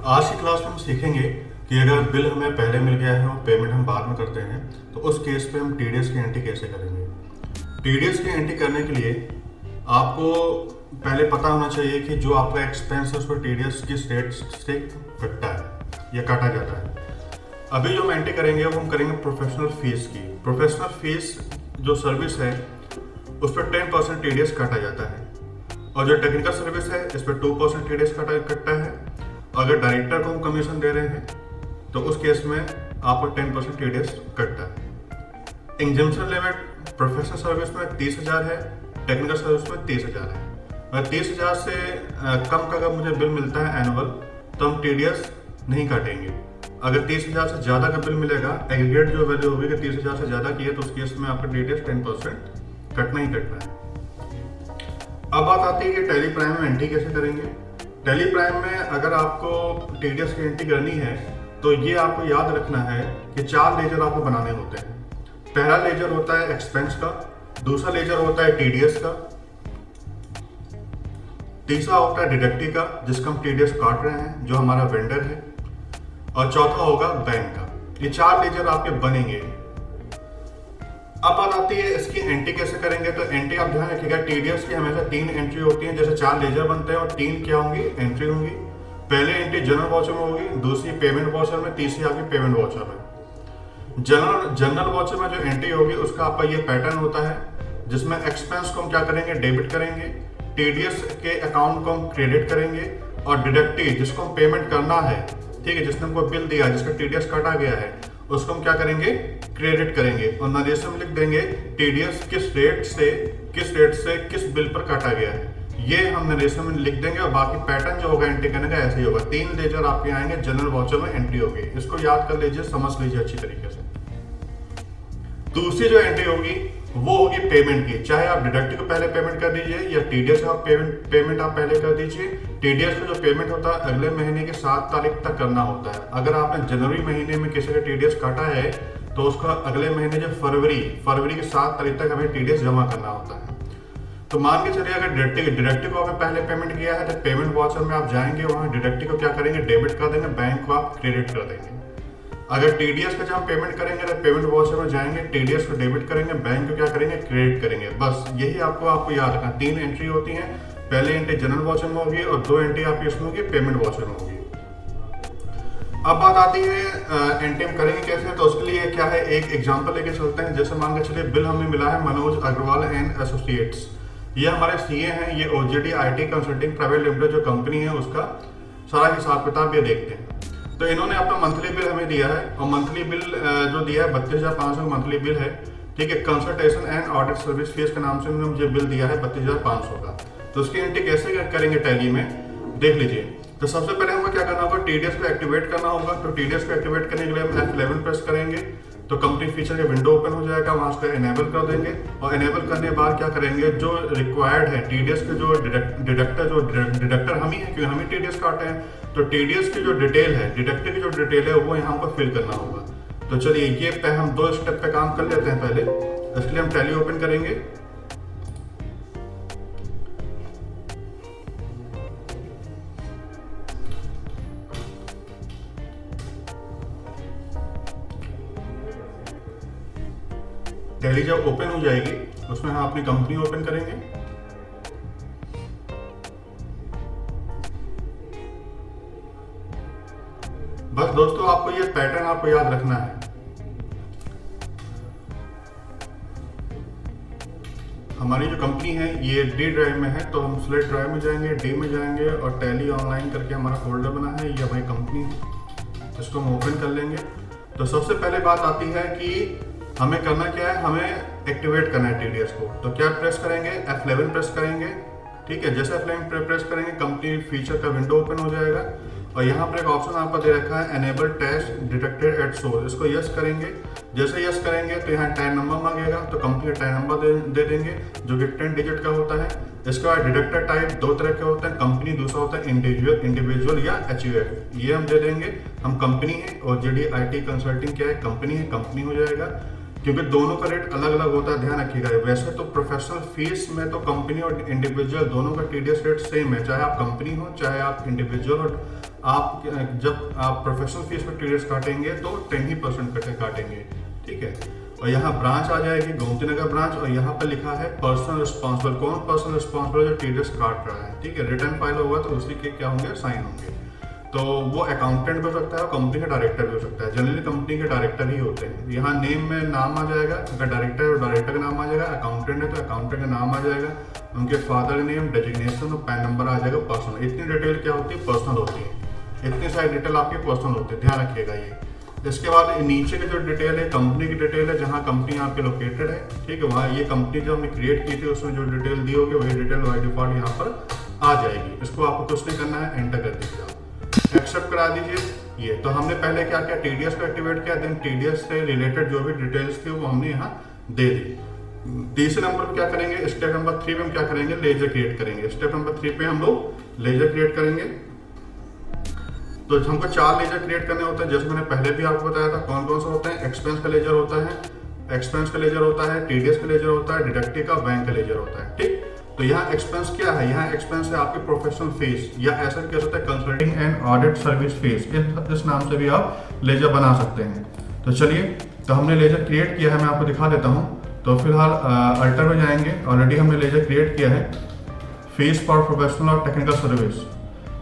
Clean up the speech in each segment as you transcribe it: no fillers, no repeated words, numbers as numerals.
आज की क्लास में हम सीखेंगे कि अगर बिल हमें पहले मिल गया है और पेमेंट हम बाद में करते हैं तो उस केस पे हम टीडीएस की एंट्री कैसे करेंगे। टीडीएस की एंट्री करने के लिए आपको पहले पता होना चाहिए कि जो आपका एक्सपेंस है उस पर टीडीएस किस रेट से कटता है या काटा जाता है। अभी जो हम एंट्री करेंगे वो हम करेंगे प्रोफेशनल फीस की। प्रोफेशनल फीस जो सर्विस है उस पर 10% टीडीएस काटा जाता है और जो टेक्निकल सर्विस है इस पर 2% टीडीएस कटता है। अगर डायरेक्टर को हम कमीशन दे रहे हैं तो उस केस में आपको 10% टीडीएस कटता है। एग्जम्पशन लिमिट प्रोफेशनल सर्विस में 30,000 है, टेक्निकल सर्विस में 30,000 है। अगर 30,000 से कम का अगर मुझे बिल मिलता है एनुअल तो हम टीडीएस नहीं काटेंगे। अगर 30,000 से ज़्यादा का बिल मिलेगा, एग्रीगेट जो वैल्यू होगी कि 30,000 से ज़्यादा की है तो उस केस में आपका टीडीएस 10% कटना ही कटना है। अब बात आती है कि टैली प्राइम में एंट्री कैसे करेंगे। टैली प्राइम में अगर आपको टीडीएस की एंट्री करनी है तो ये आपको याद रखना है कि 4 लेजर आपको बनाने होते हैं। पहला लेजर होता है एक्सपेंस का, दूसरा लेजर होता है टीडीएस का, तीसरा होता है डिडक्टिव का जिसका हम टीडीएस काट रहे हैं जो हमारा वेंडर है, और चौथा होगा बैंक का। ये 4 लेजर आपके बनेंगे। अब बात आती है इसकी एंट्री कैसे करेंगे। तो एंट्री आप ध्यान रखिएगा, टीडीएस की हमेशा 3 एंट्री होती है। जैसे 4 लेजर बनते हैं और 3 क्या होंगी, एंट्री होंगी। पहले एंट्री जनरल वाउचर में होगी, दूसरी पेमेंट वाउचर में, तीसरी आपकी पेमेंट वाउचर में। जनरल वाउचर में जो एंट्री होगी उसका आपका ये पैटर्न होता है जिसमें एक्सपेंस को हम क्या करेंगे, डेबिट करेंगे, टीडीएस के अकाउंट को हम क्रेडिट करेंगे, और डिडक्टिव जिसको हम पेमेंट करना है, ठीक है, जिसने हमको बिल दिया, जिसका टीडीएस काटा गया है, उसको हम क्या करेंगे, क्रेडिट करेंगे। और नरेशन में लिख देंगे टीडीएस किस रेट से किस बिल पर काटा गया है, ये हम नरेशन में लिख देंगे। और बाकी पैटर्न जो होगा एंट्री करने का ऐसे ही होगा। 3 लेजर आपके आएंगे, जनरल वाउचर में एंट्री होगी। इसको याद कर लीजिए, समझ लीजिए अच्छी तरीके से। दूसरी जो एंट्री होगी वो होगी पेमेंट की। चाहे आप डिडक्टिव को पहले पेमेंट कर दीजिए या टीडीएस का पेमेंट आप पहले कर दीजिए। टीडीएस का जो पेमेंट होता है अगले महीने की 7 तारीख तक करना होता है। अगर आपने जनवरी महीने में किसी का टीडीएस काटा है तो उसका अगले महीने जो फरवरी की 7 तारीख तक हमें टीडीएस जमा करना होता है। तो मान के चलिए अगर डिडक्टिव को आपने पहले पेमेंट किया है तो पेमेंट वाउचर में आप जाएंगे, वहां डिडक्टिव को क्या करेंगे, डेबिट कर देंगे, बैंक को आप क्रेडिट कर देंगे। अगर टीडीएस का जब हम पेमेंट करेंगे तो पेमेंट वाउचर में जाएंगे, टीडीएस को डेबिट करेंगे, बैंक को क्या करेंगे, क्रेडिट करेंगे। बस यही आपको याद रखना। 3 एंट्री होती हैं। पहले एंट्री जनरल वाउचर में होगी और 2 एंट्री आपकी इसमें होगी पेमेंट वाउचर में होगी। अब बात आती है एंट्री हम करेंगे कैसे। तो उसके लिए क्या है, एक एग्जांपल लेके चलते हैं। जैसे मान के चलिए बिल हमें मिला है मनोज अग्रवाल एंड एसोसिएट्स, ये हमारे सीए हैं। ये ओजेडी आईटी कंसल्टिंग प्राइवेट लिमिटेड जो कंपनी है उसका सारा हिसाब किताब ये देखते हैं। तो इन्होंने अपना मंथली बिल हमें दिया है और मंथली बिल जो दिया है 32,500 मंथली बिल है, ठीक है। Consultation and audit service fees के नाम से उन्होंने मुझे बिल दिया है 32,500 का। तो उसकी एंट्री कैसे करेंगे टैली में, देख लीजिए। तो सबसे पहले हमको क्या करना होगा, टीडीएस को एक्टिवेट करना होगा। तो टीडीएस को एक्टिवेट करने के लिए हम F11 प्रेस करेंगे तो कंपनी फीचर का विंडो ओपन हो जाएगा, वहां से एनेबल कर देंगे। और एनेबल करने के बाद क्या करेंगे, जो रिक्वायर्ड है टीडीएस के जो डिडक्टर हम ही है क्योंकि हम ही टीडीएस काटे हैं, तो टीडीएस की जो डिटेल है, डिडक्टिव की जो डिटेल है वो यहाँ पर फिल करना होगा। तो चलिए ये पे हम 2 स्टेप पे काम कर लेते हैं। पहले इसके लिए हम टैली ओपन करेंगे। टैली जब ओपन हो जाएगी उसमें हम अपनी कंपनी ओपन करेंगे। बस दोस्तों आपको ये पैटर्न आपको याद रखना है। हमारी जो कंपनी है ये डी ड्राइव में है, तो हम सिलेक्ट ड्राइव में जाएंगे, डी में जाएंगे और टैली ऑनलाइन करके हमारा फोल्डर बना है, ये हमारी कंपनी है, इसको हम ओपन कर लेंगे। तो सबसे पहले बात आती है कि हमें करना क्या है, हमें एक्टिवेट करना है टीडीएस को। तो क्या प्रेस करेंगे, F11 प्रेस करेंगे, ठीक है। जैसे F11 प्रेस करेंगे कंपनी फीचर का विंडो ओपन हो जाएगा और यहाँ पर एक ऑप्शन आपको दे रखा है enable tax deducted at source, इसको यस करेंगे। जैसे यस करेंगे तो यहाँ टैन नंबर मांगेगा, तो कंपनी का टैन नंबर दे देंगे जो कि 10 डिजिट का होता है। इसके बाद डिडक्टर टाइप 2 तरह के होते हैं, कंपनी, दूसरा होता है इंडिविजुअल या HUF, ये हम दे देंगे। हम कंपनी है और ओजेडी आईटी कंसल्टिंग क्या है, कंपनी है, कंपनी हो जाएगा। क्योंकि दोनों का रेट अलग अलग होता है, ध्यान रखिएगा। वैसे तो प्रोफेशनल फीस में तो कंपनी और इंडिविजुअल दोनों का टीडीएस रेट सेम है, चाहे आप कंपनी हो चाहे आप इंडिविजुअल हो। आप जब आप प्रोफेशनल फीस में टीडीएस काटेंगे तो 10% काटेंगे, ठीक है। और यहाँ ब्रांच आ जाएगी गोमती नगर ब्रांच, और यहाँ पर लिखा है पर्सनल रिस्पॉन्सिबल। कौन पर्सनल रिस्पॉन्सिबल जो टीडीएस काट रहा है, ठीक है। रिटर्न फाइल होगा तो उसी के क्या होंगे, साइन होंगे। तो वो अकाउंटेंट भी हो सकता है और कंपनी का डायरेक्टर भी हो सकता है। जनरली कंपनी के डायरेक्टर ही होते हैं। यहाँ नेम में नाम आ जाएगा, अगर डायरेक्टर है तो डायरेक्टर का नाम आ जाएगा, अकाउंटेंट है तो अकाउंटेंट का नाम आ जाएगा, उनके फादर का नेम, डेजिग्नेशन और पैन नंबर आ जाएगा पर्सनल। इतनी डिटेल क्या होती है, पर्सनल होती है। इतनी सारी डिटेल आपकी पर्सनल होती है, ध्यान रखिएगा ये। इसके बाद नीचे की जो डिटेल है कंपनी की डिटेल है, जहाँ कंपनी आपकी लोकेटेड है, ठीक है। वहाँ ये कंपनी जो हमने क्रिएट की थी उसमें जो डिटेल दी होगी वही डिटेल बाय डिफॉल्ट यहाँ पर आ जाएगी। इसको आपको कुछ नहीं करना है, एंटर कर दीजिए, एक्सेप्ट करा दीजिए। ये तो हमने पहले क्या किया, टीडीएस को एक्टिवेट किया, देन टीडीएस से रिलेटेड जो भी डिटेल्स थी वो हमने यहाँ दे दी। तीसरे नंबर पे क्या करेंगे, स्टेप नंबर 3 पे हम क्या करेंगे, लेजर क्रिएट करेंगे। स्टेप नंबर 3 पे हम लोग लेजर क्रिएट करेंगे। तो हमको 4 लेजर क्रिएट करने होते हैं, जैसे मैंने पहले भी आपको बताया था। कौन कौन सा होता है, एक्सपेंस का लेजर होता है, एक्सपेंस का लेजर होता है, टीडीएस का लेजर होता है, डिडक्टिव का, बैंक का लेजर होता है, ठीक। तो यहाँ एक्सपेंस क्या है, यहाँ एक्सपेंस है आपके प्रोफेशनल फीस, या ऐसा कह सकते हैं consulting and audit service fees, इस नाम से भी आप लेजर बना सकते हैं। तो चलिए, तो हमने लेजर क्रिएट किया है, मैं आपको दिखा देता हूँ। तो फिलहाल अल्टर में जाएंगे, ऑलरेडी हमने लेजर क्रिएट किया है, फीस फॉर प्रोफेशनल और टेक्निकल सर्विस।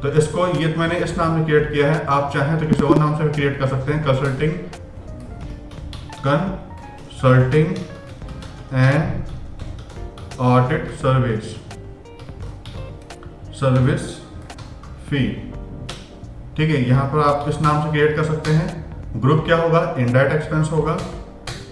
तो इसको ये तो मैंने इस नाम से क्रिएट किया है, आप चाहें तो किसी और नाम से भी क्रिएट कर सकते हैं, consulting and audit service fee, ठीक है। यहाँ पर आप इस नाम से क्रिएट कर सकते हैं। ग्रुप क्या होगा, इनडायरेक्ट एक्सपेंस होगा।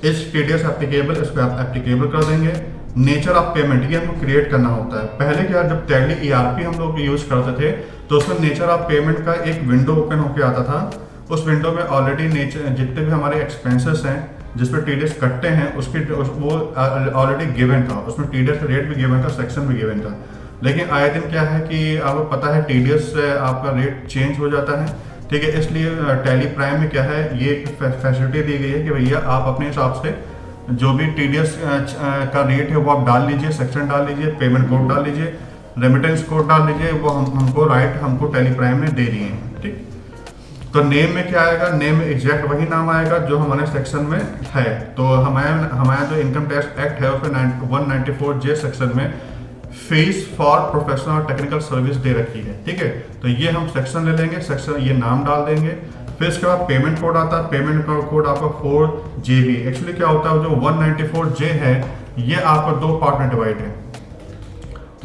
इस टीडीएस एप्लीकेबल, इसको आप एप्लीकेबल कर देंगे। नेचर ऑफ पेमेंट ये हमको क्रिएट करना होता है। पहले क्या, जब टैली ईआरपी हम लोग यूज करते थे तो उसमें नेचर ऑफ पेमेंट का एक विंडो ओपन होकर आता था। उस विंडो में ऑलरेडी नेचर जितने भी हमारे एक्सपेंसेस हैं जिसपे टीडीएस कटते हैं वो ऑलरेडी गिवन था, उसमें टीडीएस रेट भी गिवन था, सेक्शन भी गिवन था। लेकिन आए दिन क्या है कि आपको पता है टीडीएस से आपका रेट चेंज हो जाता है, ठीक है। इसलिए टैली प्राइम में क्या है, ये फैसिलिटी दी गई है कि भैया आप अपने हिसाब से जो भी टीडीएस का रेट है वो आप डाल लीजिए, सेक्शन डाल लीजिए, पेमेंट कोड डाल लीजिए, रेमिटेंस कोड डाल लीजिए। वो हमको टैली प्राइम ने दे दिए हैं, ठीक। तो नेम में क्या आएगा, नेम में एग्जैक्ट वही नाम आएगा जो हमारे सेक्शन में है। तो हमारा जो इनकम टैक्स एक्ट है उसमें 194J सेक्शन में फीस फॉर प्रोफेशनल और टेक्निकल सर्विस दे रखी है, ठीक है। तो ये हम सेक्शन ले लेंगे, सेक्शन ये नाम डाल देंगे। फिर इसके बाद पेमेंट कोड आता है, पेमेंट कोड आपका 4GB। एक्चुअली क्या होता है, जो 194J है ये आपका 2 पार्ट में डिवाइड है।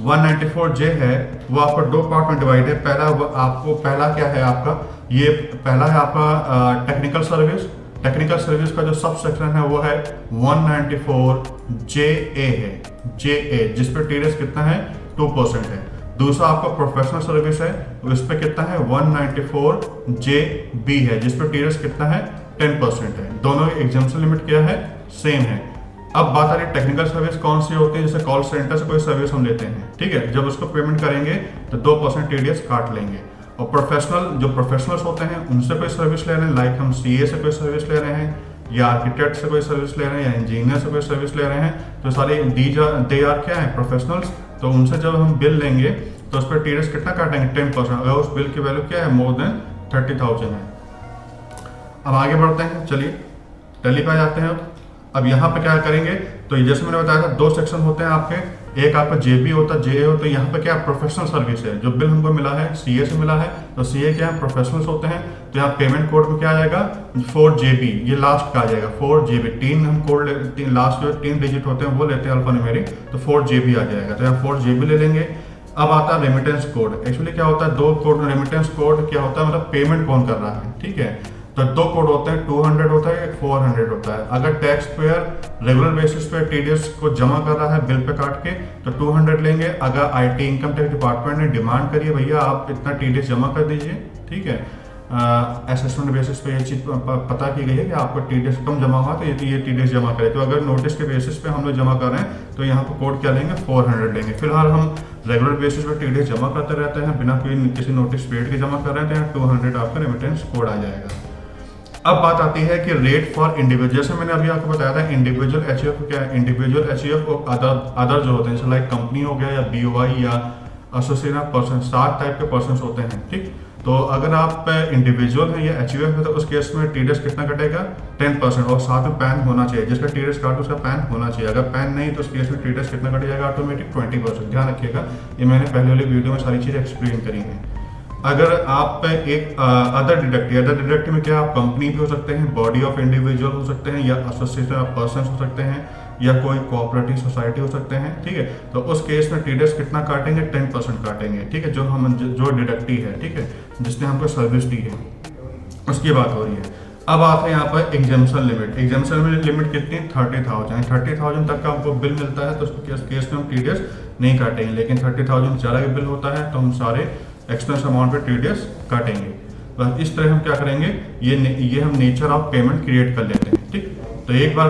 194J है वो आपका 2 पार्ट में डिवाइड है। पहला क्या है आपका, ये पहला है आपका टेक्निकल सर्विस। टेक्निकल सर्विस का जो सब सेक्शन है वो है 194JA है, JA, जिस पे टीडीएस कितना है, 2% है। दूसरा आपका प्रोफेशनल सर्विस है, उस पे कितना है, 194JB है, जिस पे टीडीएस कितना है, 10% है। दोनों की एग्जाम्पशन लिमिट क्या है, सेम है। अब बात आ रही है टेक्निकल सर्विस कौन सी होती है, जैसे कॉल सेंटर से कोई सर्विस हम लेते हैं, ठीक है। जब उसको पेमेंट करेंगे तो 2% टीडीएस काट लेंगे। और प्रोफेशनल्स होते हैं उनसे कोई सर्विस ले रहे हैं, लाइक हम सीए से कोई सर्विस ले रहे हैं, या आर्किटेक्ट से कोई सर्विस ले रहे हैं, या इंजीनियर से कोई सर्विस ले रहे हैं, तो सारी दे आर क्या है, प्रोफेशनल्स। तो उनसे जब हम बिल लेंगे तो उस पर टीडीएस कितना काटेंगे, 10%, अगर उस बिल की वैल्यू क्या है, मोर देन 30,000 है। अब आगे बढ़ते हैं, चलिए टैली पे जाते हैं। अब यहाँ पे क्या करेंगे, तो जैसे मैंने बताया था 2 सेक्शन होते हैं आपके, एक आपका जेबी होता है, जे होता है। यहाँ पे क्या प्रोफेशनल सर्विस है, जो बिल हमको मिला है सीए से मिला है, तो सीए क्या है, प्रोफेशनल्स होते हैं। तो यहाँ पेमेंट कोड में क्या आ जाएगा, 4GB, ये लास्ट का आ जाएगा 4GB। 3 हम कोड लास्ट जो 3 डिजिट होते हैं वो लेते हैं अल्फान्यूमेरिक, तो 4GB आ जाएगा। तो यहाँ 4GB ले लेंगे। अब आता है रेमिटेंस कोड। एक्चुअली क्या होता है, 2 कोड, रेमिटेंस कोड क्या होता है, मतलब पेमेंट कौन कर रहा है, ठीक है। तो 2 कोड होते हैं, 200 होता है, 400 होता है। अगर टैक्स पेयर रेगुलर बेसिस पे टीडीएस को जमा कर रहा है बिल पे काट के, तो 200 लेंगे। अगर आईटी इनकम टैक्स डिपार्टमेंट ने डिमांड करी है भैया आप इतना टीडीएस जमा कर दीजिए, ठीक है, असेसमेंट बेसिस पे ये चीज पता की गई है कि आपको टीडीएस कम जमा हुआ तो ये टीडीएस जमा करे। तो अगर नोटिस के बेसिस पे हम लोग जमा कर रहे हैं तो यहाँ पर कोड क्या लेंगे, 400 लेंगे। फिलहाल हम रेगुलर बेसिस पे टीडीएस जमा करते रहते हैं बिना कोई किसी नोटिस पेड के जमा कर रहे हैं, तो यहाँ 200 आपका रेमिटेंस कोड आ जाएगा। अब बात आती है कि रेट फॉर इंडिविजुअल, जैसे मैंने अभी आपको बताया था इंडिविजुअल एचयूएफ क्या है, इंडिविजुअल एचयूएफ और अदर जो होते हैं, जैसे लाइक कंपनी हो गया या बीओआई या एसोसिएशन पर्सन, 7 टाइप के पर्सन होते हैं, ठीक। तो अगर आप इंडिविजुअल है या एचयूएफ है तो उस केस में टीडीएस कितना कटेगा, 10%, और साथ में पैन होना चाहिए, जिसका टीडीएस काट उसका पैन होना चाहिए। अगर पैन नहीं तो उस केस में टीडीएस कितना कट जाएगा, ऑटोमेटिक 20%। ध्यान रखिएगा, ये मैंने पहले वाली वीडियो में सारी चीज़ एक्सप्लेन करी है। अगर आप एक अदर डिडक्टिव में क्या, आप कंपनी भी हो सकते हैं, बॉडी ऑफ इंडिविजुअल हो सकते हैं, या एसोसिएशन ऑफ पर्सन हो सकते हैं, या कोई कोऑपरेटिव सोसाइटी हो सकते हैं, ठीक है। तो उस केस में टीडीएस कितना काटेंगे, 10% काटेंगे, ठीक है, जो डिडक्टिव है, ठीक है, जिसने हमको सर्विस दी है, उसकी बात हो रही है। अब आते हैं यहाँ पर एग्जाम्पशन लिमिट। एग्जाम्पशन लिमिट कितनी, 30,000 तक का हमको बिल मिलता है तो उस केस में हम टीडीएस नहीं काटेंगे, लेकिन 30,000 ज़्यादा का बिल होता है तो हम सारे एक्सपेंस अमाउंट पे टीडीएस काटेंगे। बस इस तरह हम क्या करेंगे, ये हम नेचर ऑफ पेमेंट क्रिएट कर लेते हैं, ठीक। तो एक बार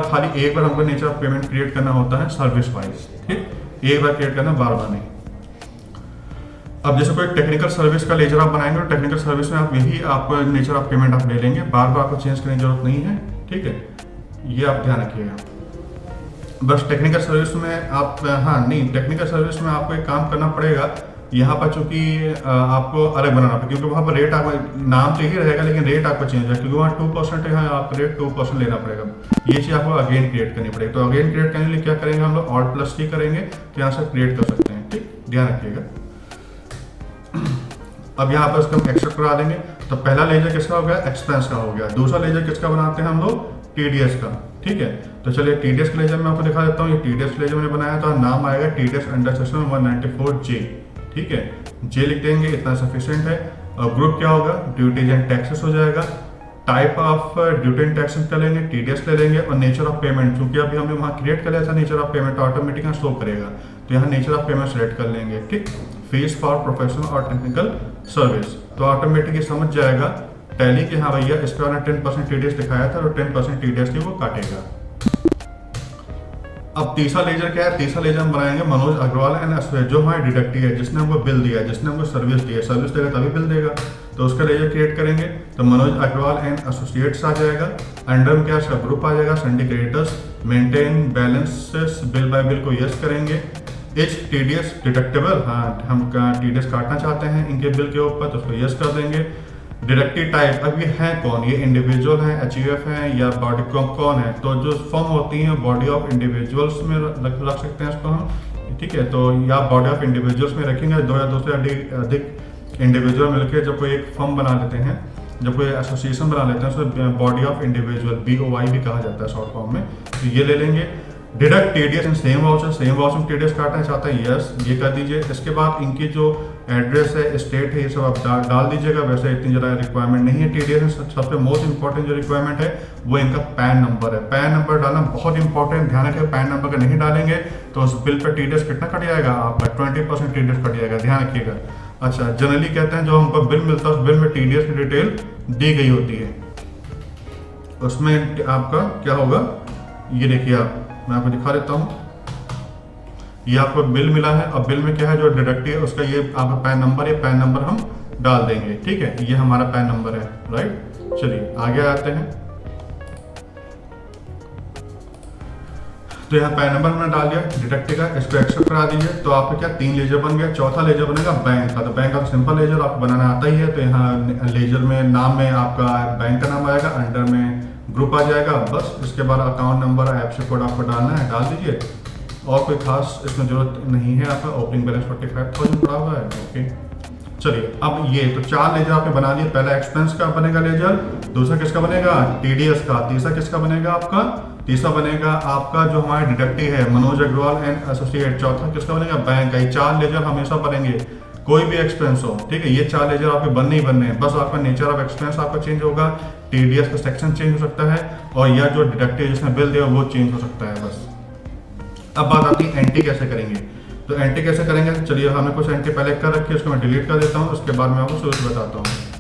हमको नेचर ऑफ पेमेंट क्रिएट करना होता है सर्विस वाइज, ठीक, एक बार क्रिएट करना, बार बार नहीं। अब जैसे कोई टेक्निकल सर्विस का लेजर आप बनाएंगे तो टेक्निकल सर्विस में आप नेचर ऑफ पेमेंट आप ले लेंगे, बार बार आपको चेंज करने की जरूरत नहीं है, ठीक है, ये आप ध्यान रखिएगा। बस टेक्निकल सर्विस में आप टेक्निकल सर्विस में आपको एक काम करना पड़ेगा, यहाँ पर चूंकि आपको अलग बनाना पड़ेगा, क्योंकि वहाँ पर रेट आपको नाम तो ही रहेगा लेकिन रेट आपको चेंज है, क्योंकि वहाँ 2% है, आपको रेट 2% लेना पड़ेगा। ये चीज़ आपको अगेन क्रिएट करनी पड़ेगी। तो अगेन क्रिएट करने के लिए क्या करेंगे, हम लोग Alt+C करेंगे तो यहाँ से क्रिएट कर सकते हैं, ठीक, ध्यान रखिएगा। अब यहाँ पर उसको हम एक्सेप्ट करा देंगे। तो पहला लेजर किसका हो गया, एक्सपेंस का हो गया। दूसरा लेजर किसका बनाते हैं हम लोग, टीडीएस का, ठीक है। तो चलिए टीडीएस के लेजर में आपको दिखा देता हूँ। ये टीडीएस लेजर मैंने बनाया था, नाम आएगा टीडीएस अंडर सेक्शन 194J, ठीक है, जे लिख देंगे, इतना सफिशिएंट है। और ग्रुप क्या होगा, ड्यूटीज एंड टैक्सेस हो जाएगा। Type of duty and taxes कर लेंगे, टीडीएस ले लेंगे। और नेचर ऑफ पेमेंट, क्योंकि अभी हमने वहाँ क्रिएट कर लिया था नेचर ऑफ पेमेंट, ऑटोमेटिक यहाँ शो करेगा, तो यहाँ नेचर ऑफ पेमेंट सेलेक्ट कर लेंगे, ठीक। फीस फॉर प्रोफेशनल और टेक्निकल सर्विस, तो ऑटोमेटिक ये समझ जाएगा टैली कि हाँ भैया इस पर 10% टीडीएस दिखाया था, तो 10% टीडीएस की वो काटेगा। अब तीसरा लेजर क्या है, तीसरा लेजर हम बनाएंगे मनोज अग्रवाल एंड एसोसिएट, जो हमारे डिडक्टिव है, जिसने हमको बिल दिया है, जिसने हमको सर्विस दी है, सर्विस देगा तभी बिल देगा, तो उसका लेजर क्रिएट करेंगे। तो मनोज अग्रवाल एंड एसोसिएट्स आ जाएगा। अंडर में क्या इसका ग्रुप आ जाएगा, Sunday creditors, maintain balances, bill bye bill को यस करेंगे। इच टीडीएस डिडक्टेबल, हाँ हम टीडीएस काटना चाहते हैं इनके बिल के ऊपर, तो उसको यस कर देंगे। डिडक्टिव टाइप, अब ये है कौन, ये इंडिविजुअल है, एचयूएफ है, या बॉडी कौन है, तो जो फर्म होती है बॉडी ऑफ इंडिविजुअल्स में रख सकते हैं इसको हम, ठीक है। तो या बॉडी ऑफ इंडिविजुअल्स में रखेंगे, 2 या 2 से अधिक इंडिविजुअल मिलकर जब कोई एक फर्म बना लेते हैं, जब कोई एसोसिएशन बना लेते हैं, उसको बॉडी ऑफ इंडिविजुअल BOI भी कहा जाता है शॉर्ट फॉर्म में, तो ये ले लेंगे। Deduct TDS in same voucher में टीडीएस काटना चाहते हैं, यस ये कर दीजिए। इसके बाद इनकी जो एड्रेस है, स्टेट है, ये सब आप डाल दीजिएगा। वैसे इतनी ज़्यादा रिक्वायरमेंट नहीं है टीडीएस में, सबसे मोस्ट इंपॉर्टेंट जो रिक्वायरमेंट है वो इनका पैन नंबर है। पैन नंबर डालना बहुत इंपॉर्टेंट, ध्यान रखिए, पैन नंबर का नहीं डालेंगे तो उस बिल पर टीडीएस कितना कट जाएगा आपका, 20% टीडीएस कट जाएगा, ध्यान रखिएगा। अच्छा, जनरली कहते हैं जो हमको बिल मिलता है उस बिल में टीडीएस की डिटेल दी गई होती है, उसमें आपका क्या होगा, ये देखिए आप, मैं आपको दिखा देता हूँ। ये आपको बिल मिला है, अब बिल में क्या है जो डिडक्टिव है उसका ये आपका पैन नंबर, ये पैन नंबर हम डाल देंगे, ठीक है, ये हमारा पैन नंबर है, राइट। चलिए आगे आते हैं। तो यहाँ पैन नंबर हमने डाल दिया डिडक्टिव का, इसको एक्सेप्ट करा दीजिए। तो आपका क्या 3 लेजर बन गया। चौथा लेजर बनेगा बैंक का। तो बैंक का सिंपल लेजर आपको बनाना आता ही है, तो यहाँ लेजर में नाम में आपका बैंक का नाम आएगा, अंडर में ग्रुप आ जाएगा, बस। इसके बाद अकाउंट नंबर, ऐप्स कोड आपको डालना है, डाल दीजिए। और कोई खास इसमें जरूरत नहीं है। आपका ओपनिंग बैलेंस 45,000 पड़ा हुआ है, ओके। चलिए अब ये तो 4 लेजर आपने बना लिए। पहला एक्सपेंस का बनेगा लेजर, दूसरा किसका बनेगा, टीडीएस का, तीसरा किसका बनेगा आपका, तीसरा बनेगा आपका जो हमारे डिडक्टिव है मनोज अग्रवाल एंड एसोसिएट, चौथा किसका बनेगा, बैंक का। ये 4 लेजर हमेशा बनेंगे, कोई भी एक्सपेंस हो, ठीक है। ये 4 लेजर आपके बनने ही बनने हैं, बस आपका नेचर ऑफ एक्सपेंस आपका चेंज होगा, टीडीएस का सेक्शन चेंज हो सकता है, और या जो डिडक्टिव जिसने बिल दिया वो चेंज हो सकता है, बस। अब बात आती है एंट्री कैसे करेंगे। तो एंट्री कैसे करेंगे, चलिए हमने कुछ एंट्री पहले कर रखी है, उसको मैं डिलीट कर देता हूँ, उसके बाद मैं आपको शुरू से बताता हूँ।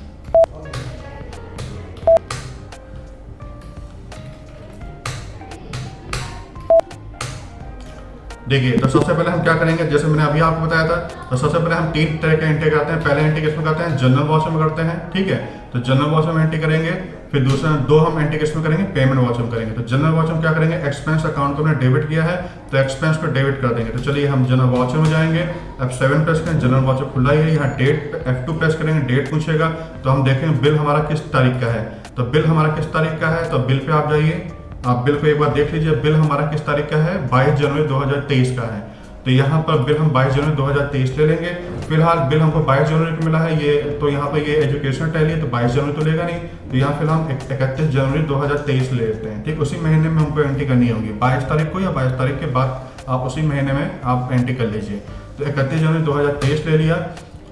देखिए, तो सबसे पहले हम क्या करेंगे, जैसे मैंने अभी आपको बताया था, तो सबसे पहले हम 3 तरह के एंट्री करते हैं। पहले एंट्री किसमें करते हैं, जनरल वाउचर में करते हैं, ठीक है। तो जनरल वाउचर में एंट्री करेंगे, फिर दूसरा दो हम एंट्री किसमें करेंगे, पेमेंट वाउचर में करेंगे। तो जनरल वाउचर में क्या करेंगे, एक्सपेंस अकाउंट को हमने डेबिट किया है तो एक्सपेंस को डेबिट कर देंगे। तो चलिए हम जनरल वाउचर में जाएंगे, F7 प्रेस करें, जनरल वाउचर खुला ही है, यहाँ डेट F2 प्रेस करेंगे, डेट पूछेगा तो हम देखेंगे बिल हमारा किस तारीख का है। तो बिल हमारा किस तारीख का है, तो बिल पे आप जाइए, आप बिल को एक बार देख लीजिए, बिल हमारा किस तारीख का है, 22 जनवरी 2023 का है। तो यहाँ पर बिल हम 22 जनवरी 2023 ले लेंगे। फिलहाल बिल हमको 22 जनवरी को मिला है, ये तो यहाँ पर ये एजुकेशन टैली है तो 22 जनवरी तो लेगा नहीं, तो यहाँ फिर हम 31 जनवरी 2023 ले लेते हैं। ठीक, उसी महीने में हमको एंट्री करनी होगी, 22 तारीख को या 22 तारीख के बाद आप उसी महीने में आप एंट्री कर लीजिए। तो 31 जनवरी 2023 ले लिया।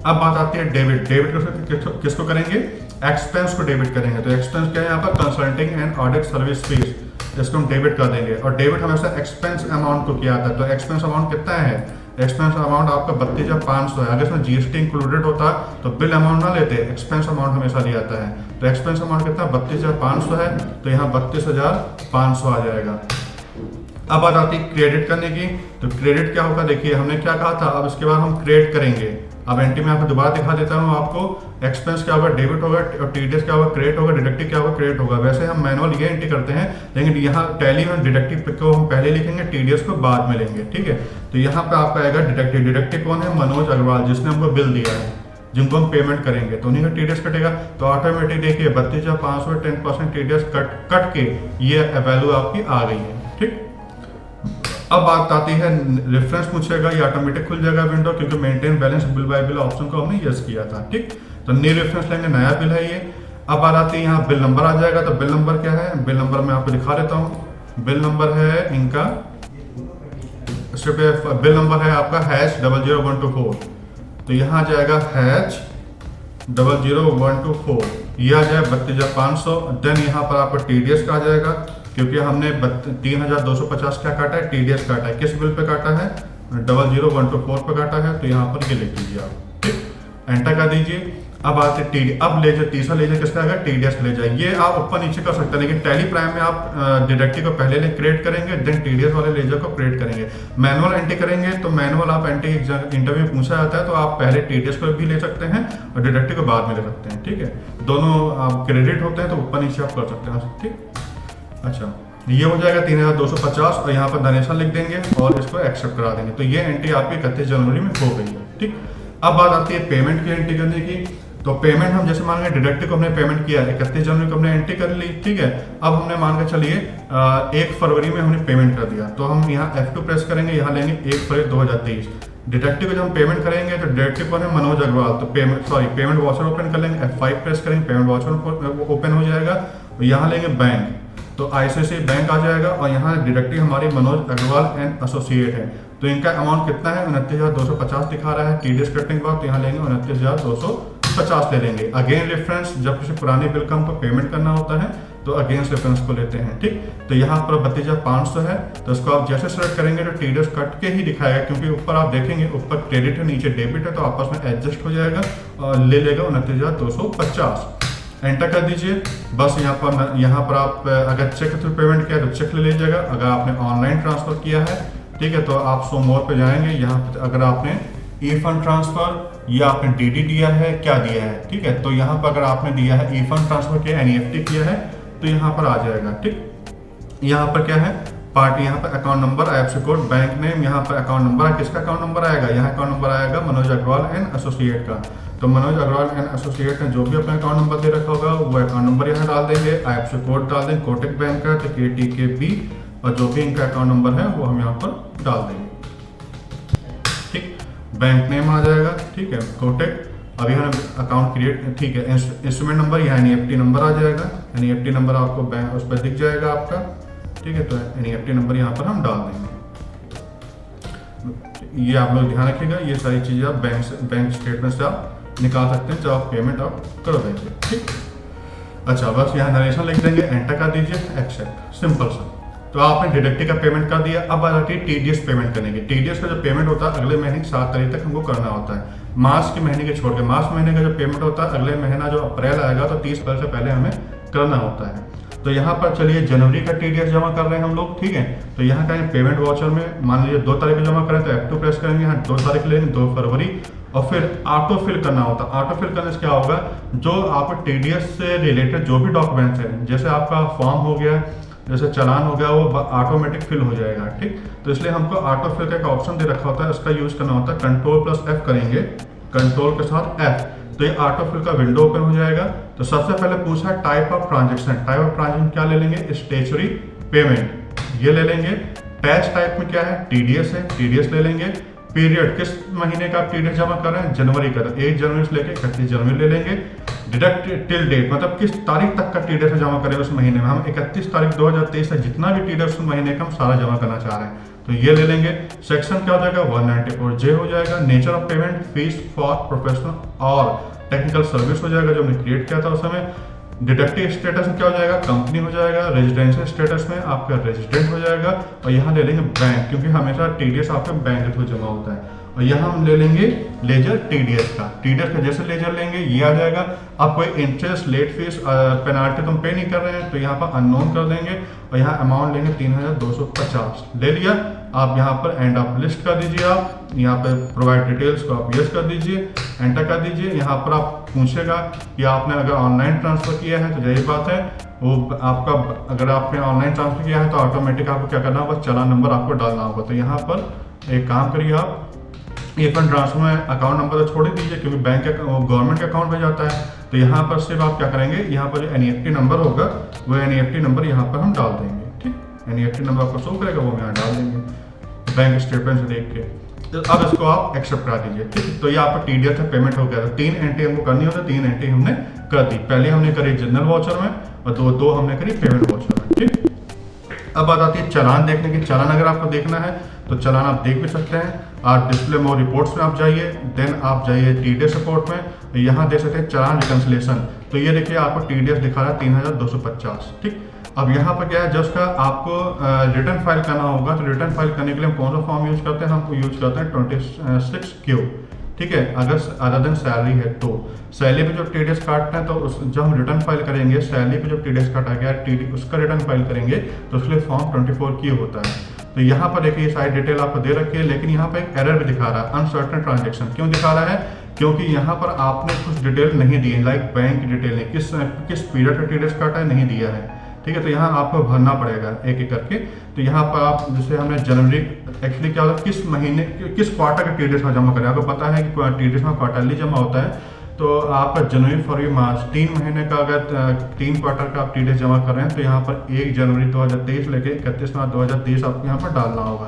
अब बात आती है डेबिट। डेबिट किसको करेंगे, एक्सपेंस को डेबिट करेंगे। तो एक्सपेंस क्या है यहाँ पर, consulting and audit service fees, इसको हम डेबिट कर देंगे। और डेबिट हमेशा एक्सपेंस अमाउंट को किया था। तो एक्सपेंस अमाउंट कितना है, एक्सपेंस अमाउंट आपका 32,500 है। अगर इसमें जीएसटी इंक्लूडेड होता तो बिल अमाउंट ना लेते, एक्सपेंस अमाउंट हमेशा लिया जाता है। तो एक्सपेंस अमाउंट कितना, 32,500 है, तो यहाँ 32,500 आ जाएगा। अब बात आती है क्रेडिट करने की। तो क्रेडिट क्या होगा, देखिए हमने क्या कहा था, अब इसके बाद हम क्रेडिट करेंगे। अब एंट्री में आपको दोबारा दिखा देता हूँ आपको, एक्सपेंस क्या होगा, डेबिट होगा, और टीडीएस क्या होगा, क्रेडिट होगा, डिडक्टिव क्या होगा, क्रेडिट होगा। वैसे हम मैनुअल ये एंट्री करते हैं, लेकिन यहाँ टैली में डिडक्टिव को हम पहले लिखेंगे, टीडीएस को बाद में लेंगे। ठीक है, तो यहाँ पे आपका आएगा डिडक्टिव। डिडक्टिव कौन है, मनोज अग्रवाल, जिसने हमको बिल दिया है, जिनको हम पेमेंट करेंगे तो उन्हीं का टीडीएस कटेगा। तो ऑटोमेटिक देखिए 32,500 10% टीडीएस कट के ये वैल्यू आपकी आ गई है। ठीक, अब बात आती है रेफरेंस पूछेगा, ये ऑटोमेटिक खुल जाएगा विंडो, क्योंकि maintain balance bill bye bill option को हमने यस किया था। ठीक, तो न्यू रेफरेंस लेंगे, नया बिल है ये। अब बात आती है यहाँ बिल नंबर आ जाएगा। तो बिल नंबर क्या है, बिल नंबर मैं आपको दिखा देता हूँ। बिल नंबर है इनका, बिल नंबर है आपका #00124। तो यहाँ जाएगा #00124, ये आ जाएगा 32,500। देन यहाँ पर आपका टीडीएस का आ जाएगा, क्योंकि हमने 3,250 क्या काटा है, टीडीएस काटा है। किस बिल पे काटा है, 00124 पे काटा है। तो यहाँ पर ये लिख लीजिए आप। ठीक, एंटर कर दीजिए। अब आते टीडी, अब लेजर, तीसरा लेजर किसका आएगा, टीडीएस ले जाए। ये आप ऊपर नीचे कर सकते हैं, लेकिन टैली प्राइम में आप डिडक्टिव को पहले क्रिएट करेंगे, देन टीडीएस वाले लेजर को क्रिएट करेंगे। मैनुअल एंट्री करेंगे तो मैनुअल आप एंट्री इंटरव्यू में पूछा जाता है, तो आप पहले टीडीएस को भी ले सकते हैं और डिडक्टिव को बाद में ले सकते हैं। ठीक है, दोनों आप क्रेडिट होते हैं तो ऊपर नीचे आप कर सकते हैं। ठीक, अच्छा, ये हो जाएगा 3,250 और यहाँ पर डोनेशन लिख देंगे और इसको एक्सेप्ट करा देंगे। तो ये एंट्री आपकी 31 जनवरी में हो गई है। ठीक, अब बात आती है पेमेंट की एंट्री करने की। तो पेमेंट हम जैसे मान के डिडक्टिव को हमने पेमेंट किया, 31 जनवरी को हमने एंट्री कर ली। ठीक है, अब हमने मान के चलिए 1 फरवरी में हमने पेमेंट कर दिया, तो हम यहाँ F2 प्रेस करेंगे, यहाँ लेंगे 1 फरवरी 2023। डिडक्टिव को जब हम पेमेंट करेंगे तो डिडक्टिव कौन है, मनोज अग्रवाल। तो पेमेंट वाउचर ओपन कर लेंगे, F5 प्रेस करेंगे, पेमेंट वाउचर ओपन हो जाएगा। यहाँ लेंगे बैंक, तो ICICI बैंक आ जाएगा और यहाँ डिडक्टिव हमारी मनोज अग्रवाल एंड एसोसिएट है। तो इनका अमाउंट कितना है, 29,250 दिखा रहा है टीडीएस कटने के बाद। तो यहाँ लेंगे 29,250 ले लेंगे। अगेन रेफरेंस, जब किसी पुराने बिल का हमको पेमेंट करना होता है तो अगेंस्ट रेफरेंस को लेते हैं। ठीक, तो यहाँ पर 32,500 है, तो इसको आप जैसे सेलेक्ट करेंगे तो टीडीएस कट के ही दिखाएगा, क्योंकि ऊपर आप देखेंगे ऊपर क्रेडिट है, नीचे डेबिट है, तो आपस में एडजस्ट हो जाएगा और ले लेगा 29,250। एंटर कर दीजिए। बस यहाँ पर आप अगर चेक थ्रू पेमेंट किया तो चेक ले लीजिएगा। अगर आपने ऑनलाइन ट्रांसफर किया है, ठीक है, तो आप शो मोर पे जाएंगे। यहाँ पर अगर आपने ई फंड ट्रांसफर या आपने डीडी दिया है, क्या दिया है, ठीक है, तो यहाँ पर अगर आपने दिया है ई फंड ट्रांसफर किया, एनईएफटी किया है, तो यहाँ पर आ जाएगा। ठीक, यहाँ पर क्या है, पार्टी, यहाँ पर account number, IFSC code, bank name, यहाँ पर अकाउंट नंबर, किसका अकाउंट नंबर आएगा, यहाँ अकाउंट नंबर आएगा मनोज अग्रवाल एंड एसोसिएट का। तो मनोज अग्रवाल एंड एसोसिएट ने जो भी अपना अकाउंट नंबर दे रखा होगा वो अकाउंट नंबर यहाँ डाल देंगे। आईएफएससी कोड डाल देंगे, कोटक बैंक का, तो KTKB, और जो भी इनका अकाउंट नंबर है वो हम यहाँ पर डाल देंगे। ठीक, बैंक नेम आ जाएगा, ठीक है, कोटक। अभी हमने अकाउंट क्रिएट, ठीक है, इंस्ट्रूमेंट नंबर, यहाँ एनईएफटी नंबर आ जाएगा। एनईएफटी नंबर आपको बैंक उस पर दिख जाएगा आपका, ठीक है, तो एनईएफटी नंबर यहाँ पर हम डाल देंगे। ये आप लोग ध्यान रखिएगा, ये सारी चीज़ें आप बैंक स्टेटमेंट से आप निकाल सकते हैं जब आप पेमेंट आप कर देंगे। ठीक, अच्छा, बस यहाँ नरेशन लिख देंगे, एंटर कर दीजिए, एक्सेप्ट, सिंपल सा। तो आपने डिडक्टिव का पेमेंट कर दिया। अब आ जाती है टीडीएस पेमेंट करने की। टीडीएस का जो पेमेंट होता है अगले महीने की 7 तारीख तक हमको करना होता है। मार्च के महीने के छोड़ के, मार्च महीने का जो पेमेंट होता है अगले महीना जो अप्रैल आएगा तो 30 अप्रैल से पहले हमें करना होता है। तो यहाँ पर चलिए जनवरी का टीडीएस जमा कर रहे हैं हम लोग, ठीक है। तो यहाँ कहेंगे पेमेंट वाउचर में मान लीजिए 2 तारीख को जमा करें तो F2 प्रेस करेंगे, यहाँ 2 तारीख लेंगे 2 फरवरी, और फिर ऑटो फिल करना होता है। ऑटो फिल करने से क्या होगा, जो आप टीडीएस से रिलेटेड जो भी डॉक्यूमेंट्स हैं, जैसे आपका फॉर्म हो गया, जैसे चालान हो गया, वो ऑटोमेटिक फिल हो जाएगा, ठीक। तो इसलिए हमको ऑटो फिल का एक ऑप्शन दे रखा होता है, उसका यूज करना होता है। Ctrl+F करेंगे, कंट्रोल के साथ F, तो ये ऑटो फिल का विंडो ओपन हो जाएगा। तो सबसे पहले पूछा है type of transaction. Type of transaction क्या ले लेंगे, स्टेशनरी पेमेंट, ये ले लेंगे। टैक्स टाइप में क्या है, टीडीएस है, टीडीएस ले लेंगे। पीरियड, किस महीने का आप टीडीएस जमा कर रहे हैं, जनवरी का, 1 जनवरी से लेकर 31 जनवरी ले लेंगे। डिडक्ट टिल डेट, मतलब किस तारीख तक का टीडीएस जमा करेंगे उस महीने में। हम 31 तारीख 2023 तक जितना भी टीडीएस उस महीने का हम सारा जमा करना चाह रहे हैं, तो ये ले लेंगे। सेक्शन क्या हो जाएगा, 194J हो जाएगा। Nature of payment, fees for professional और टेक्निकल सर्विस हो जाएगा, जो हमने क्रिएट किया था उस समय। डिडक्टिव स्टेटस में क्या हो जाएगा, कंपनी हो जाएगा। रेजिडेंशियल स्टेटस में आपका रेजिडेंट हो जाएगा। और यहाँ ले लेंगे बैंक, क्योंकि हमेशा टीडीएस आपका बैंक के थ्रू जमा होता है। और यहाँ हम ले लेंगे लेजर टीडीएस का। टीडीएस का जैसे लेजर लेंगे ये आ जाएगा। आप कोई इंटरेस्ट, लेट फीस, पेनाल्टी तो हम पे नहीं कर रहे हैं, तो यहाँ पर अननोन कर देंगे। और यहाँ अमाउंट लेंगे 3250 ले लिया। आप यहाँ पर एंड ऑफ लिस्ट कर दीजिए। आप यहाँ पर प्रोवाइड डिटेल्स को आप यस कर दीजिए, एंटर कर दीजिए। यहाँ पर आप पूछेगा कि आपने अगर ऑनलाइन ट्रांसफर किया है तो यही बात है, वो आपका अगर आपने ऑनलाइन ट्रांसफर किया है तो ऑटोमेटिक आपको क्या करना होगा, चालान नंबर आपको डालना होगा। तो यहाँ पर एक काम करिए, आप ये फंड ट्रांसफर में अकाउंट नंबर तो छोड़ ही दीजिए, क्योंकि बैंक गवर्नमेंट के अकाउंट में जाता है। तो यहाँ पर सिर्फ आप क्या करेंगे, यहाँ पर जो NEFT नंबर होगा वो NEFT नंबर यहाँ पर हम डाल देंगे, ठीक। NEFT नंबर आपको शो करेगा, वो हम यहाँ डाल देंगे बैंक स्टेटमेंट से देख के। तो अब इसको आप एक्सेप्ट करा दीजिए, ठीक। तो ये आपका टीडीएस का पेमेंट हो गया था। 3 एंट्री हमको करनी होती है, 3 एंट्री हमने कर दी। पहले हमने करी जनरल वाउचर में और दो हमने करी पेमेंट वाउचर में, ठीक। अब बात आती है चालान देखने की। चालान अगर आपको देखना है तो चालान आप देख भी सकते हैं। आप डिस्प्ले मोर रिपोर्ट्स में आप जाइए, देन आप जाइए टीडीएस रिपोर्ट में। यहाँ देख सकते हैं चालान रिकंसिलेशन। तो ये देखिए आपको टीडीएस दिखा रहा है 3250, ठीक। अब यहाँ पर क्या है, जब उसका आपको रिटर्न फाइल करना होगा, तो रिटर्न फाइल करने के लिए हम कौन सा फॉर्म यूज करते हैं, हम यूज करते हैं 26Q, ठीक है। अगर अदर देन सैलरी है तो सैलरी पे जो टीडीएस काटना है, तो जब हम रिटर्न फाइल करेंगे, सैलरी पे जो टीडीएस काटा गया उसका रिटर्न फाइल करेंगे, तो उसके लिए फॉर्म 24Q होता है। तो यहाँ पर देखिए सारी डिटेल आपको दे रखी है, लेकिन यहाँ पर एक एरर भी दिखा रहा है, अनसर्टेन ट्रांजेक्शन। क्यों दिखा रहा है, क्योंकि यहाँ पर आपने कुछ डिटेल नहीं दी है, लाइक बैंक की डिटेल नहीं, किस पीरियड का टीडीएस काटा है नहीं दिया है, ठीक है। तो यहाँ आपको भरना पड़ेगा एक एक करके। तो यहाँ पर आप जैसे हमने जनवरी, एक्चुअली क्या होता है, किस महीने किस क्वार्टर का टीडीएस में जमा करें। आपको पता है कि टीडीएस में क्वार्टरली जमा होता है। तो आपका जनवरी, फरवरी, मार्च 3 महीने का अगर 3 क्वार्टर का आप टीडीएस जमा कर रहे हैं, तो यहाँ पर 1 जनवरी 2023 लेके 31 मार्च 2023 आपको यहाँ पर डालना होगा।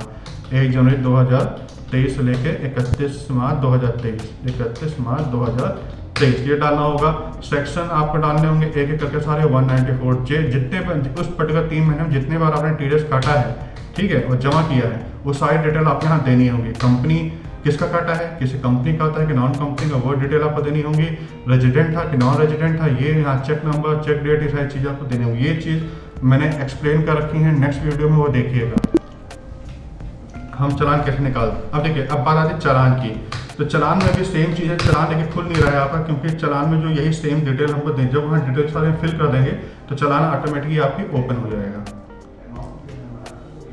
1 जनवरी 2023 से लेके 31 मार्च 2023, 31 मार्च 2023 ये डालना होगा। सेक्शन आपको डालने होंगे एक एक करके सारे 194J, जितने उस पर्टिकुलर 3 महीने में जितने बार आपने टीडीएस काटा है, ठीक है, और जमा किया है, वो सारी डिटेल आपको यहाँ देनी होगी। कंपनी किसका काटा है, किसी कंपनी का आता है कि नॉन कंपनी का, वो डिटेल आपको देनी होगी। रेजिडेंट था कि नॉन रेजिडेंट था, ये यहाँ चेक नंबर, चेक डेट, ये सारी चीज़ आपको देनी होगी। ये चीज़ मैंने एक्सप्लेन कर रखी है, नेक्स्ट वीडियो में वो देखिएगा हम चालान कैसे निकालते। अब देखिए, अब बात आती है चालान की। तो चालान में भी सेम चीज़ है। चालान देखिए खुल नहीं रहा है आपका, क्योंकि चालान में जो यही सेम डिटेल हमको दें, जब वहाँ डिटेल सारे फिल कर देंगे तो चालान ऑटोमेटिकली आपकी ओपन हो जाएगा।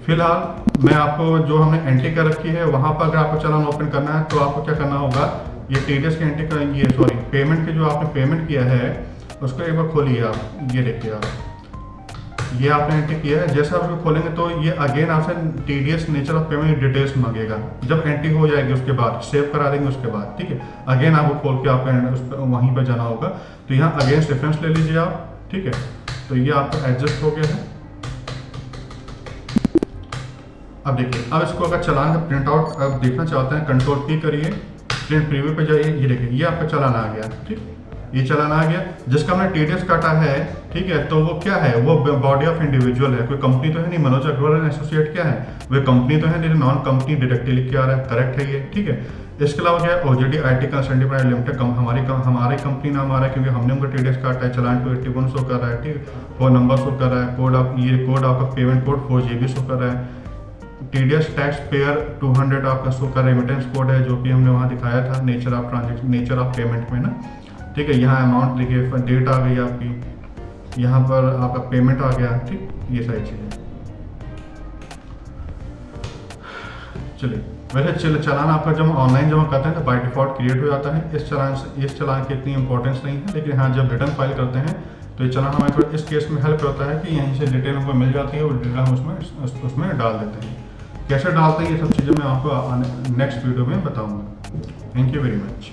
फिलहाल मैं आपको जो हमने एंट्री कर रखी है, वहाँ पर अगर आपको चालान ओपन करना है तो आपको क्या करना होगा, ये टीडीएस की एंट्री करेंगे, सॉरी पेमेंट की जो आपने पेमेंट किया है उसको एक बार खोलिए आप। ये देखिए आप, ये आपने एंट्री किया है। जैसे आप उसको खोलेंगे तो ये अगेन आपसे TDS nature of payment details मांगेगा। जब एंट्री हो जाएगी उसके बाद सेव करा देंगे, उसके बाद ठीक है अगेन आपको खोल के आपको उस पर वहीं पर जाना होगा। तो यहाँ अगेन रेफरेंस ले लीजिए आप, ठीक है। तो ये आपका एडजस्ट हो गया है। अब देखिए, अब इसको अगर चालान का प्रिंट आउट अब देखना चाहते हैं, कंट्रोल P करिए, प्रिंट प्रीव्यू पे जाइए। ये देखिए, ये आपका चालान आ गया, ठीक, ये चालान आ गया जिसका हमने टीडीएस काटा है, ठीक है। तो वो क्या है, वो बॉडी ऑफ इंडिविजुअल है, कोई कंपनी तो है नहीं। मनोज अग्रवाल एसोसिएट क्या है, वे कंपनी तो है नहीं, नॉन कंपनी डिरेक्टली लिख के आ रहा है, करेक्ट है ये, ठीक है। इसके अलावा क्या है, OJD IT consultant private limited हमारी कंपनी नाम आ रहा है, क्योंकि हमने उनका टीडीएस काटा है। चालान 281 शो कर रहा है, ठीक, फोन नंबर शो कर रहा है, कोड आपका पेमेंट कोड 4GB शो कर रहा है। टीडीएस टैक्स पेयर 200 आपका शो कर रेमिटेंस कोड है, जो कि हमने वहाँ दिखाया था नेचर ऑफ पेमेंट में ना, ठीक है। यहाँ अमाउंट देखिए, डेट आ गई आपकी यहाँ पर आपका पेमेंट आ गया, ठीक, ये सारी चीज़ें। चलिए, वैसे चालान आपका जब ऑनलाइन जमा करते हैं तो बाय डिफ़ॉल्ट क्रिएट हो जाता है। इस चालान की इतनी इंपॉर्टेंस नहीं है, लेकिन हाँ जब रिटर्न फाइल करते हैं तो ये चालान हमें थोड़ा इस केस में हेल्प करता है कि यहीं से डिटेल हमको मिल जाती है और डिटेल हम उसमें डाल देते हैं। कैसे डालते हैं ये सब चीज़ें मैं आपको नेक्स्ट वीडियो में बताऊँगा। Thank you very much.